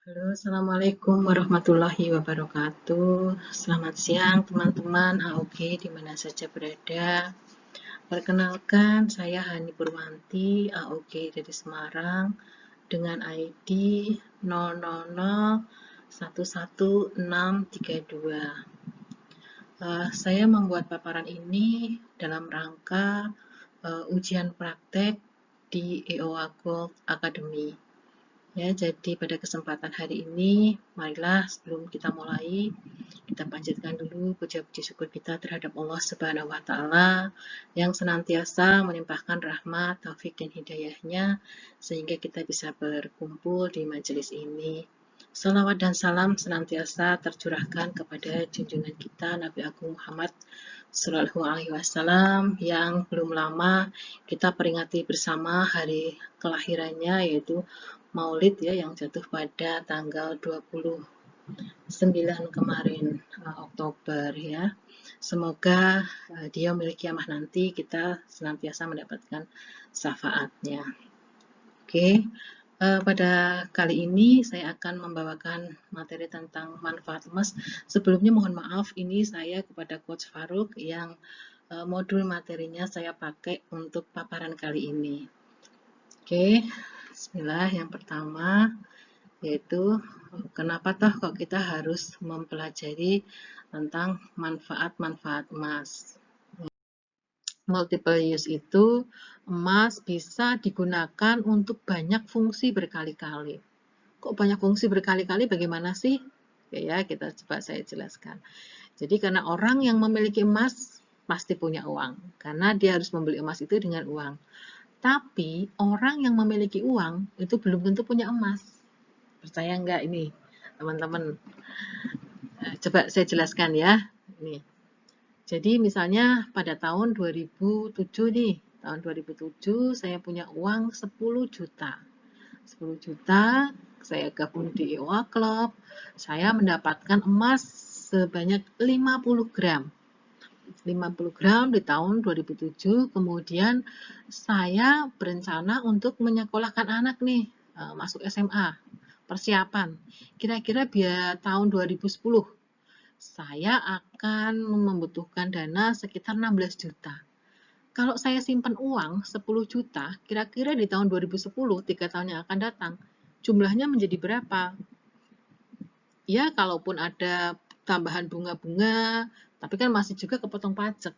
Halo, Assalamualaikum warahmatullahi wabarakatuh. Selamat siang teman-teman AOG di mana saja berada. Perkenalkan, saya Hani Purwanti, AOG dari Semarang, dengan ID 000111632. Saya membuat paparan ini dalam rangka ujian praktek di EOA Gold Academy. Ya, jadi pada kesempatan hari ini, marilah sebelum kita mulai, kita panjatkan dulu puja-puji syukur kita terhadap Allah Subhanahu wa Ta'ala yang senantiasa melimpahkan rahmat, taufik, dan hidayahnya sehingga kita bisa berkumpul di majelis ini. Salawat dan salam senantiasa tercurahkan kepada junjungan kita Nabi Agung Muhammad Shallallahu Alaihi Wasallam yang belum lama kita peringati bersama hari kelahirannya, yaitu Maulid ya, yang jatuh pada tanggal 29 kemarin, Oktober ya. Semoga dia memiliki kiamah nanti kita senantiasa mendapatkan syafaatnya. Oke, pada kali ini saya akan membawakan materi tentang manfaat emas. Sebelumnya mohon maaf, ini saya kepada Coach Faruk yang modul materinya saya pakai untuk paparan kali ini. Oke, bismillah. Yang pertama yaitu kenapa toh kok kita harus mempelajari tentang manfaat-manfaat emas. Multiple use itu emas bisa digunakan untuk banyak fungsi berkali-kali. Kok banyak fungsi berkali-kali bagaimana sih? Ya, kita coba saya jelaskan. Jadi karena orang yang memiliki emas pasti punya uang, karena dia harus membeli emas itu dengan uang. Tapi orang yang memiliki uang itu belum tentu punya emas. Percaya nggak ini, teman-teman? Nah, coba saya jelaskan ya. Ini. Jadi misalnya pada tahun 2007 nih, tahun 2007 saya punya uang 10 juta. 10 juta, saya gabung di EOA Club, saya mendapatkan emas sebanyak 50 gram. 50 gram di tahun 2007, kemudian saya berencana untuk menyekolahkan anak nih, masuk SMA, persiapan. Kira-kira biar tahun 2010, saya akan membutuhkan dana sekitar 16 juta. Kalau saya simpan uang 10 juta, kira-kira di tahun 2010, 3 tahun yang akan datang, jumlahnya menjadi berapa? Ya, kalaupun ada tambahan bunga-bunga, tapi kan masih juga kepotong pajak.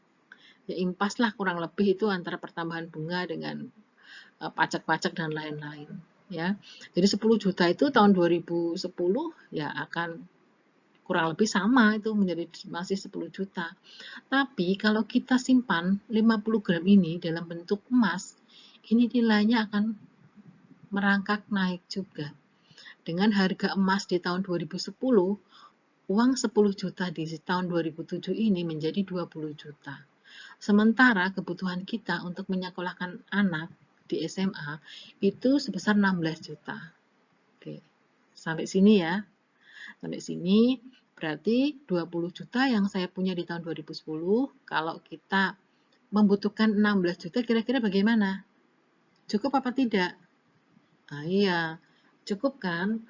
Ya, impas lah kurang lebih itu antara pertambahan bunga dengan pajak-pajak dan lain-lain. Ya, jadi 10 juta itu tahun 2010 ya akan kurang lebih sama, itu menjadi masih 10 juta. Tapi kalau kita simpan 50 gram ini dalam bentuk emas, ini nilainya akan merangkak naik juga. Dengan harga emas di tahun 2010, uang 10 juta di tahun 2007 ini menjadi 20 juta. Sementara kebutuhan kita untuk menyekolahkan anak di SMA itu sebesar 16 juta. Oke, sampai sini ya. Sampai sini berarti 20 juta yang saya punya di tahun 2010, kalau kita membutuhkan 16 juta kira-kira bagaimana? Cukup apa tidak? Nah, iya, cukup kan?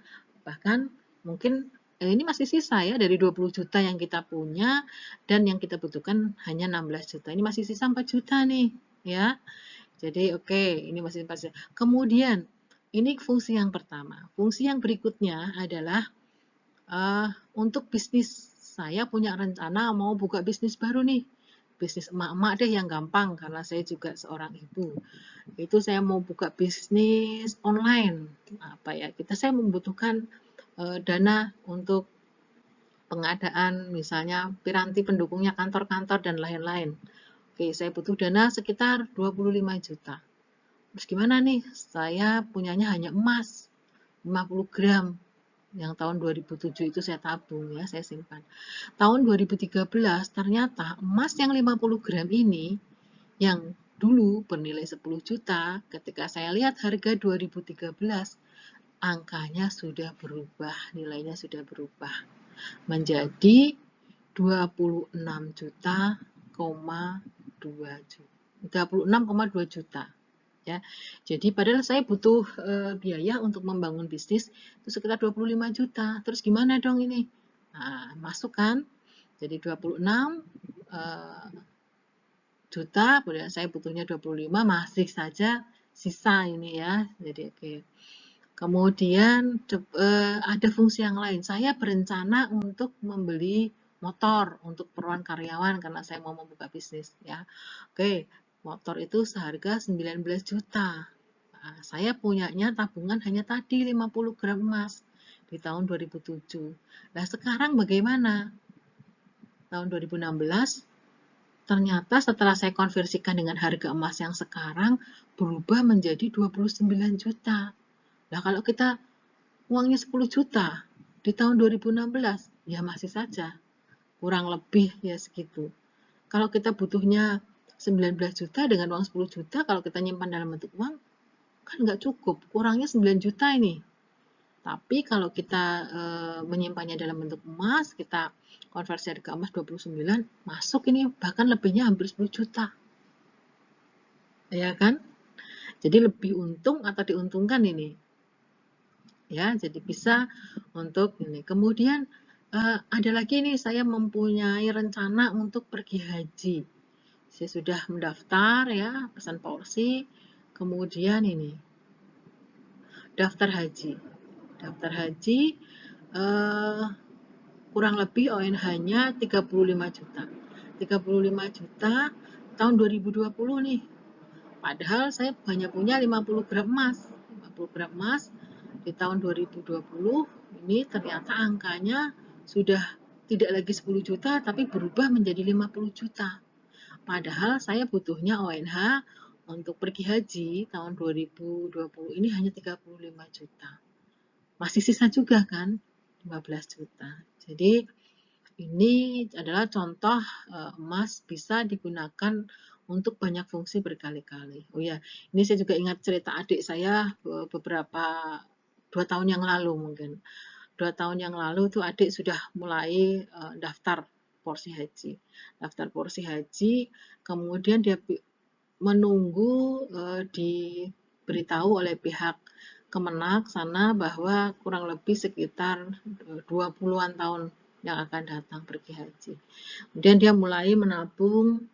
Bahkan mungkin ini masih sisa ya dari 20 juta yang kita punya dan yang kita butuhkan hanya 16 juta. Ini masih sisa 4 juta nih, ya. Jadi oke, ini masih 4 juta. Kemudian ini fungsi yang pertama. Fungsi yang berikutnya adalah untuk bisnis. Saya punya rencana mau buka bisnis baru nih. Bisnis emak-emak deh yang gampang karena saya juga seorang ibu. Itu saya mau buka bisnis online. Apa ya? Saya membutuhkan dana untuk pengadaan misalnya piranti pendukungnya kantor-kantor dan lain-lain. Oke, saya butuh dana sekitar 25 juta. Terus gimana nih? Saya punyanya hanya emas 50 gram yang tahun 2007 itu saya tabung ya, saya simpan. Tahun 2013 ternyata emas yang 50 gram ini yang dulu bernilai 10 juta, ketika saya lihat harga 2013, angkanya sudah berubah, nilainya sudah berubah menjadi 26 juta, 26,2 juta. ya. Jadi padahal saya butuh biaya untuk membangun bisnis itu sekitar 25 juta. Terus gimana dong ini? Nah, masuk kan? Jadi 26 juta, kemudian saya butuhnya 25, masih saja sisa ini ya. Jadi oke. Kemudian ada fungsi yang lain. Saya berencana untuk membeli motor untuk keperluan karyawan karena saya mau membuka bisnis ya. Oke, motor itu seharga 19 juta. Nah, saya punyanya tabungan hanya tadi 50 gram emas di tahun 2007. Nah, sekarang bagaimana? Tahun 2016 ternyata setelah saya konversikan dengan harga emas yang sekarang berubah menjadi 29 juta. Nah, kalau kita uangnya 10 juta di tahun 2016, ya masih saja kurang lebih ya segitu. Kalau kita butuhnya 19 juta dengan uang 10 juta, kalau kita nyimpan dalam bentuk uang, kan nggak cukup, kurangnya 9 juta ini. Tapi kalau kita menyimpannya dalam bentuk emas, kita konversi harga emas 29, masuk ini bahkan lebihnya hampir 10 juta. Ya kan? Jadi lebih untung atau diuntungkan ini. Ya, jadi bisa untuk ini. Kemudian ada lagi nih, saya mempunyai rencana untuk pergi haji. Saya sudah mendaftar ya, pesan porsi. Kemudian ini, daftar haji. Daftar haji kurang lebih ONH-nya 35 juta. 35 juta tahun 2020 nih. Padahal saya hanya punya 50 gram emas. 50 gram emas di tahun 2020 ini ternyata angkanya sudah tidak lagi 10 juta tapi berubah menjadi 50 juta. Padahal saya butuhnya ONH untuk pergi haji tahun 2020 ini hanya 35 juta. Masih sisa juga kan 15 juta. Jadi ini adalah contoh emas bisa digunakan untuk banyak fungsi berkali-kali. Oh ya, ini saya juga ingat cerita adik saya beberapa 2 tahun yang lalu mungkin. 2 tahun yang lalu tuh adik sudah mulai daftar porsi haji. Daftar porsi haji, kemudian dia menunggu diberitahu oleh pihak Kemenak sana bahwa kurang lebih sekitar 20-an tahun yang akan datang pergi haji. Kemudian dia mulai menabung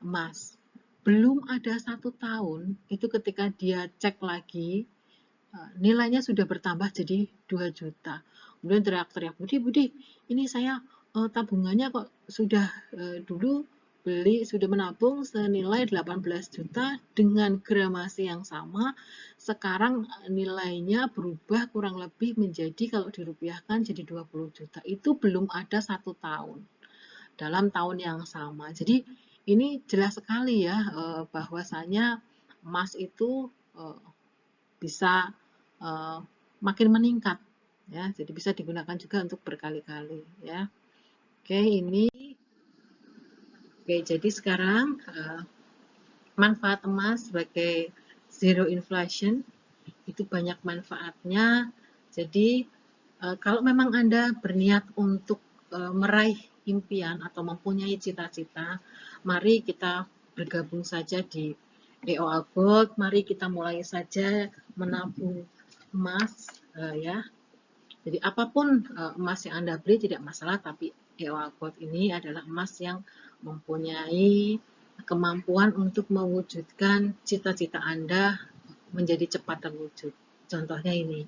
emas. Belum ada 1 tahun, itu ketika dia cek lagi, nilainya sudah bertambah jadi 2 juta. Kemudian teriak-teriak, Budi, ini saya tabungannya kok sudah dulu beli, sudah menabung senilai 18 juta dengan gramasi yang sama, sekarang nilainya berubah kurang lebih menjadi kalau dirupiahkan jadi 20 juta. Itu belum ada 1 tahun dalam tahun yang sama. Jadi ini jelas sekali ya bahwasanya emas itu bisa makin meningkat ya. Jadi bisa digunakan juga untuk berkali-kali ya. Oke, ini jadi sekarang manfaat emas sebagai zero inflation itu banyak manfaatnya. Jadi kalau memang Anda berniat untuk meraih impian atau mempunyai cita-cita, mari kita bergabung saja di EOA Gold. Mari kita mulai saja menabung emas ya. Jadi apapun emas yang Anda beli tidak masalah, tapi EOA Gold ini adalah emas yang mempunyai kemampuan untuk mewujudkan cita-cita Anda menjadi cepat terwujud. Contohnya ini.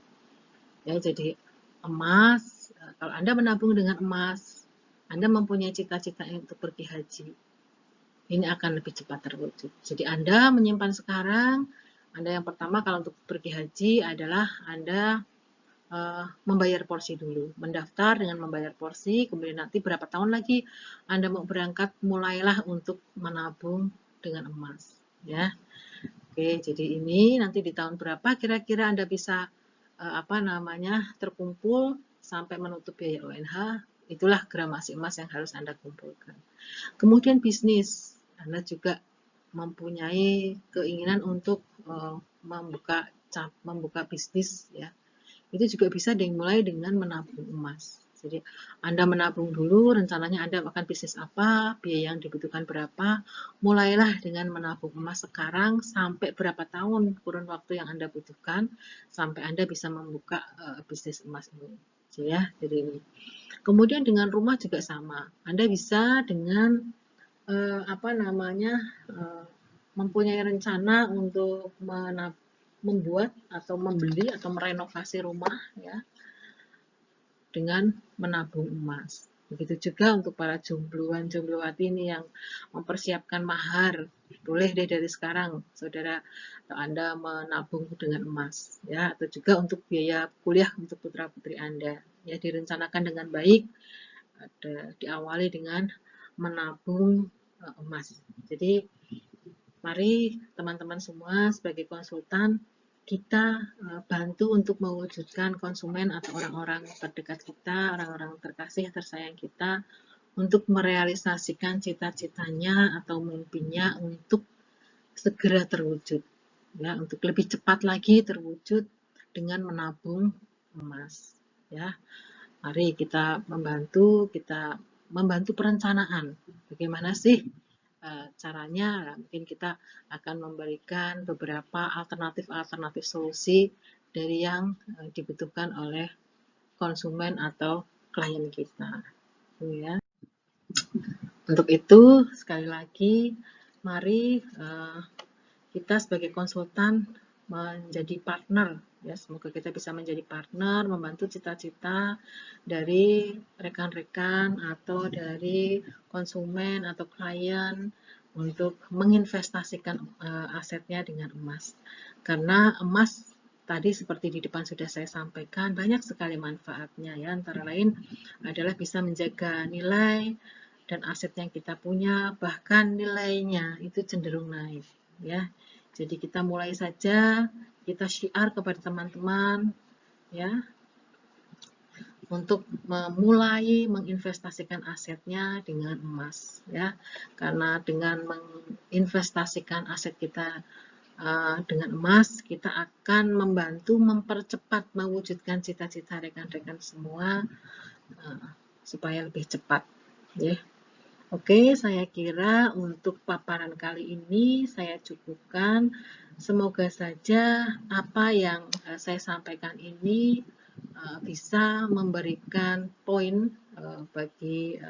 Ya, jadi emas, kalau Anda menabung dengan emas, Anda mempunyai cita-cita untuk pergi haji. Ini akan lebih cepat terwujud. Jadi Anda menyimpan sekarang, Anda yang pertama kalau untuk pergi haji adalah Anda membayar porsi dulu, mendaftar dengan membayar porsi, kemudian nanti berapa tahun lagi Anda mau berangkat, mulailah untuk menabung dengan emas. Ya, oke, jadi ini nanti di tahun berapa kira-kira Anda bisa terkumpul sampai menutup biaya ONH, itulah gramasi emas yang harus Anda kumpulkan. Kemudian bisnis, Anda juga mempunyai keinginan untuk membuka bisnis ya. Itu juga bisa dimulai dengan menabung emas. Jadi Anda menabung dulu, rencananya Anda akan bisnis apa, biaya yang dibutuhkan berapa, mulailah dengan menabung emas sekarang sampai berapa tahun kurun waktu yang Anda butuhkan sampai Anda bisa membuka bisnis emas ini. Ya, jadi kemudian dengan rumah juga sama. Anda bisa dengan mempunyai rencana untuk membuat atau membeli atau merenovasi rumah ya dengan menabung emas. Begitu juga untuk para jombloan-jomblowati ini yang mempersiapkan mahar. Boleh deh dari sekarang, saudara atau Anda menabung dengan emas, ya, atau juga untuk biaya kuliah untuk putra-putri Anda. Ya, direncanakan dengan baik, diawali dengan menabung emas. Jadi, mari teman-teman semua sebagai konsultan kita bantu untuk mewujudkan konsumen atau orang-orang terdekat kita, orang-orang terkasih, tersayang kita untuk merealisasikan cita-citanya atau mimpinya untuk segera terwujud, ya, untuk lebih cepat lagi terwujud dengan menabung emas, ya. Mari kita membantu perencanaan. Bagaimana sih caranya? Mungkin kita akan memberikan beberapa alternatif solusi dari yang dibutuhkan oleh konsumen atau klien kita. Ya. Untuk itu, sekali lagi, mari kita sebagai konsultan menjadi partner. Ya, semoga kita bisa menjadi partner, membantu cita-cita dari rekan-rekan atau dari konsumen atau klien untuk menginvestasikan asetnya dengan emas. Karena emas tadi seperti di depan sudah saya sampaikan, banyak sekali manfaatnya ya, antara lain adalah bisa menjaga nilai dan aset yang kita punya, bahkan nilainya itu cenderung naik ya. Jadi kita mulai saja, kita syiar kepada teman-teman ya untuk memulai menginvestasikan asetnya dengan emas ya. Karena dengan menginvestasikan aset kita dengan emas, kita akan membantu mempercepat mewujudkan cita-cita rekan-rekan semua supaya lebih cepat ya. Oke, saya kira untuk paparan kali ini saya cukupkan. Semoga saja apa yang saya sampaikan ini bisa memberikan poin bagi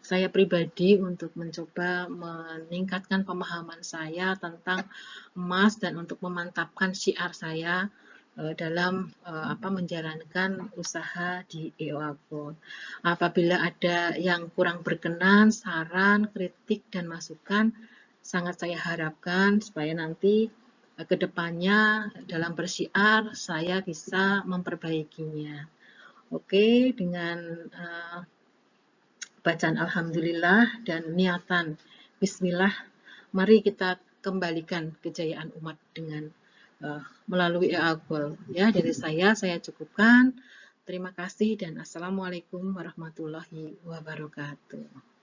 saya pribadi untuk mencoba meningkatkan pemahaman saya tentang emas dan untuk memantapkan syiar saya dalam menjalankan usaha di EOA Gold. Apabila ada yang kurang berkenan, saran, kritik, dan masukan, sangat saya harapkan supaya nanti ke depannya dalam bersyiar saya bisa memperbaikinya. Oke, dengan bacaan Alhamdulillah dan niatan Bismillah, mari kita kembalikan kejayaan umat dengan melalui EOA Gold. Ya, dari saya cukupkan. Terima kasih dan Assalamualaikum warahmatullahi wabarakatuh.